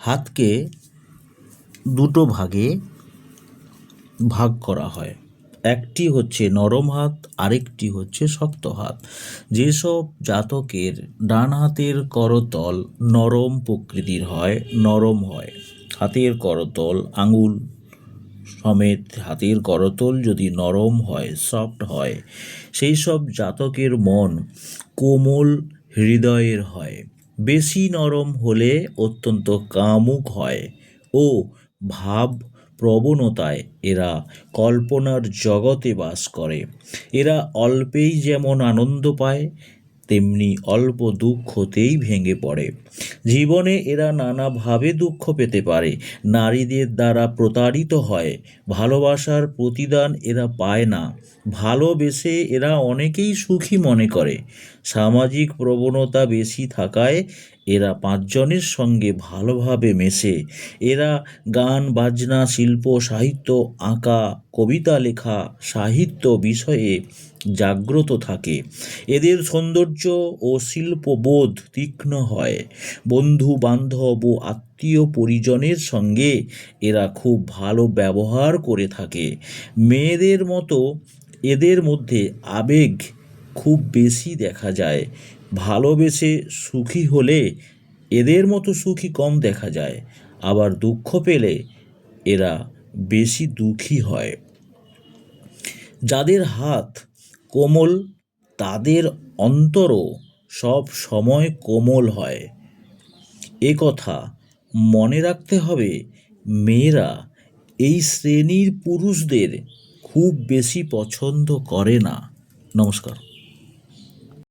হাতকে দুটো ভাগে ভাগ করা হয়। একটি হচ্ছে নরম হাত, আরেকটি হচ্ছে শক্ত হাত। যেসব জাতকের ডান হাতের করতল নরম প্রকৃতির হয়, নরম হয়, হাতের করতল আঙুল সমেত হাতের করতল যদি নরম হয়, সফট হয়, সেই সব জাতকের মন কোমল হৃদয়ের হয়। বেশি নরম হলে অত্যন্ত কামুক হয় ও ভাব প্রবণতায় এরা কল্পনার জগতে বাস করে। এরা অল্পেই যেমন আনন্দ পায়, তেমনি অল্প দুঃখতেই ভেঙে পড়ে। জীবনে এরা নানাভাবে দুঃখ পেতে পারে, নারীদের দ্বারা প্রতারিত হয়, ভালোবাসার প্রতিদান এরা পায় না, ভালোবেসে এরা অনেকেই সুখী মনে করে। সামাজিক প্রবণতা বেশি থাকায় এরা পাঁচজনের সঙ্গে ভালোভাবে মেশে। এরা গান বাজনা, শিল্প, সাহিত্য, আঁকা, কবিতা লেখা, সাহিত্য বিষয়ে জাগ্রত থাকে। এদের সৌন্দর্য ও শিল্পবোধ তীক্ষ্ণ হয়। বন্ধু বান্ধব ও আত্মীয় পরিজনের সঙ্গে এরা খুব ভালো ব্যবহার করে থাকে। মেয়েদের মতো এদের মধ্যে আবেগ খুব বেশি দেখা যায়। ভালোবেসে সুখী হলে এদের মতো সুখী কম দেখা যায়, আবার দুঃখ পেলে এরা বেশি দুঃখী হয়। যাদের হাত কোমল তাদের অন্তরও সব সময় কোমল হয়। এ কথা মনে রাখতে হবে। মেয়েরা এই শ্রেণীর পুরুষদের খুব বেশি পছন্দ করে না। নমস্কার।